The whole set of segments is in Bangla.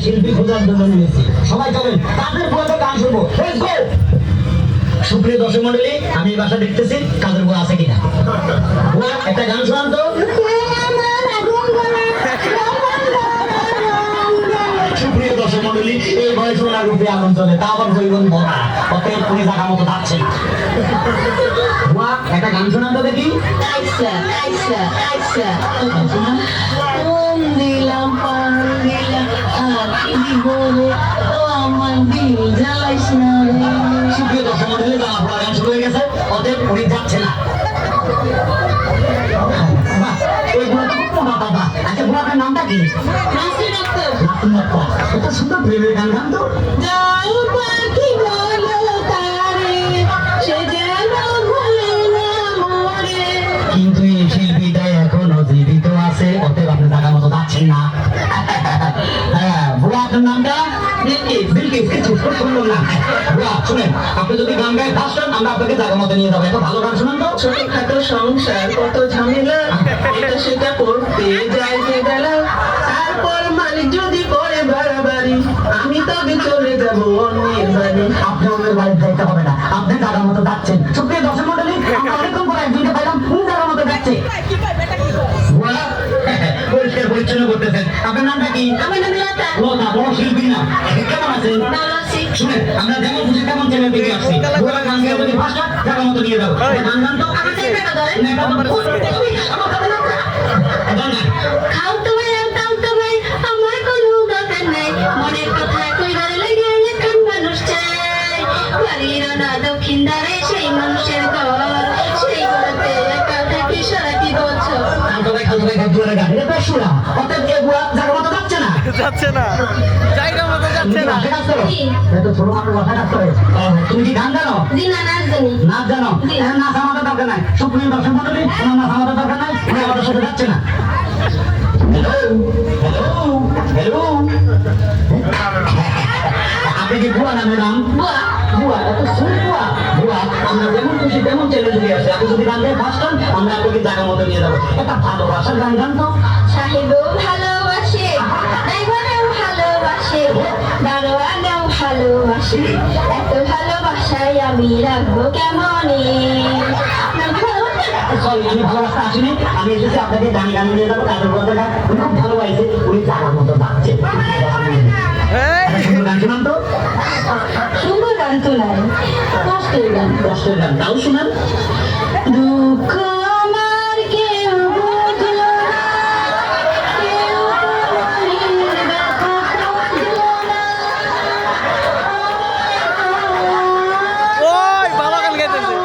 শিল্পী খোঁজার জন্য নিয়েছি, সবাই চলেন কাদের বুয়াতে গান শুনবো। সুপ্রিয় দর্শক মন্ডলী, আমি এই বাসা দেখতেছি কাদের বুয়া আছে কিনা। বুয়া একটা গান শোনান তো। সুপ্রিয় দর্শক মন্ডলী, এই বয়স ওনার রূপে আগুন চলে, তা আবার বইবন ভরা, অতএব পুলিশ থাকার মতো যাচ্ছে না। বুয়া একটা গান শোনান তো দেখি। দিলাম পান দিলাম আর বলে ও আমার দিল জ্বালাইস না রে। সুপ্রিয় দর্শক মন্ডলী, গান শুরু হয়ে গেছে, অতএব পুলিশ যাচ্ছে না। আচ্ছা বুয়াটার নামটা কি? এটা সুন্দর প্রেমের গান গান তো। কিন্তু এই শিল্পীটা এখনো জীবিত আছে, অতএব আপনি জায়গার মতো যাচ্ছেন না। হ্যাঁ বুয়া, আপনার নামটা? আপনি যদি গান গায়ে ফাঁসেন, আমরা আপনাকে জায়গা মতো নিয়ে যাবো। এত ভালো গান শোনান তো। ছোটখাটো সংসার কত ঝামেলা, এটা সেটা করতে যাই যে গেলা, তারপর মালিক যদি করে বাড়াবাড়ি, আমি তবে চলে যাব অন্যের বাড়ি। আপনি অন্যের বাড়ি যাইতে হবে না, আপনি জায়গার মতো যাচ্ছেন। সুপ্রিয় দর্শক মন্ডলী, আমরা অনেকক্ষণ পরে একজনকে পাইলাম জায়গার মতো যাচ্ছে। পরিষ্কার পরিচ্ছন্ন করতেছেন। আপনার নামটা কি? আমার নাম লতা। লতা, বড় শিল্পী না? কেমন আছেন? শুনেন, আমরা যেমন খুশি তেমন চ্যানেল থেকে আসছি। ওরা গান গেয়ে যদি ফার্স্ট জায়গা মতো নিয়ে যাবো। গান গান তো আমার থেকে টাকা ধরেন। খাও তো ভাই আর দাও তো ভাই, আমার কোনো দরকার নাই, মনের কথা কইবার লাগে একজন মানুষ চাই। বাড়ির না দক্ষিণ ধারে সেই মানুষের ঘর, সেই ঘরেতে একা থাকি সারাটি বছর। যাচ্ছে না, জায়গা মতো যাচ্ছে না। তুমি কি গান জানো? জি না, নাচ জানি। নাচ জানো? নাচ আমাদের দরকার নাই। সুপ্রিয় দর্শক মন্ডলী, নাচ আমাদের দরকার নাই, উনি আমাদের সাথে যাচ্ছে না। আপনি কি বুয়া নামের নাম? বুয়া। বুয়া, এত সুন্দর বুয়া। বুয়া, আমরা যেমন খুশি তেমন চ্যালেঞ্জ দিয়ে আসি। আপনি যদি গান গায়ে ফার্স্ট হন, আমরা আপনাকে জায়গা মতো নিয়ে যাবো। একটা ভালোবাসার গান গান তো। সাহেবও ভালোবাসে, ড্রাইভারও ভালোবাসে, দারোয়ানও ভালোবাসে, এত ভালোবাসায় আমি রাখবো কেমনে। সরি, আমি ভালোবাসা আসিনি, আমি এসেছি আপনাকে গান গান নিয়ে যাবো। কাদের বলতে গান উনি খুব ভালোবাসে, উনি জায়গার মতো যাচ্ছে। গান শোনান তো। সুন্দর গান তো নাই, কষ্টের গান। কষ্টের গান তাও শোনান। দুঃখ আমার কেউ বুঝলো না, কেউ মনের ব্যথা বুঝলো না। ওই ভালো গান গাইতেছে।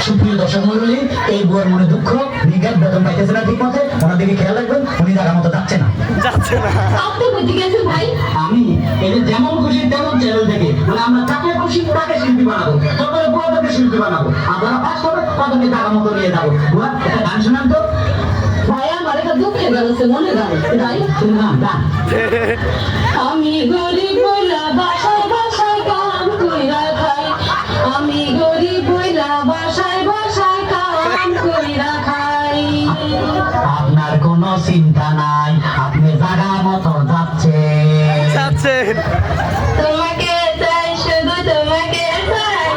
সুপ্রিয় দর্শক মন্ডলী, এই বুয়ার মনে দুঃখ, নিগার বেতন পাইতেছে না ঠিক মতে, ওনার দিকে খেয়াল রাখবেন, উনি জায়গার মতো যাচ্ছে না। যাচ্ছে না। আপনি বুঝে গেছেন ভাই। আমি এদের যেমন খুশি তেমন চ্যানেল থেকে, মানে আমরা যাকে খুশি তাকে শিল্পী বানাবো, সকলে বুয়াদেরকে শিল্পী বানাবো। আপনারা পাস করবে, তাদেরকে জায়গা মতো নিয়ে যাবো। বুয়া, একটা গান শোনান তো। ভাই আমার একটা দুঃখের গান আছে, মনে গান ভাই। শুনলাম গান। আমি গরিব বইলা বাসায় বাসায় কাম কইরা খাই, আমি গরিব বইলা বাসায় বাসায় কাম কইরা খাই। আপনার কোনো চিন্তা নাই, আপনি জায়গা মতো যাচ্ছেন। তোমাকে চাই, শুধু তোমাকে চাই,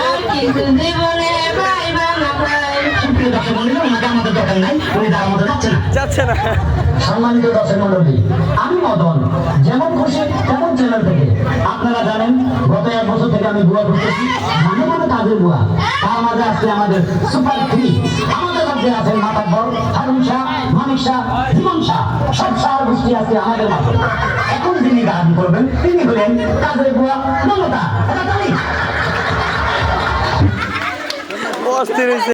আর কিছু জীবনে পাইবা না পাই। সুপ্রিয় দর্শক মন্ডলী, ওনাকে আমাদের দরকার নাই, উনি জায়গা মতো যাচ্ছে না। যাচ্ছে না। সম্মানিত দর্শক মন্ডলী, আমি মদন, যেমন খুশি তেমন চ্যানেল থেকে। আপনারা জানেন গত 1 বছর থেকে আমি বুয়া করতেছি, মানে মানে কাজের বুয়া। তার মাঝে আসছে আমাদের সুপার 3। আমাদের মধ্যে আছেন মাতাব্বর, হারুন শাহ, মানিক শাহ, জীবন শাহ, সব শাহ গোষ্ঠী আছে আমাদের মাঝে। এখন যিনি গান করবেন তিনি হলেন কাজের বুয়া মমতা। এটা জানি অস্থির হয়েছে।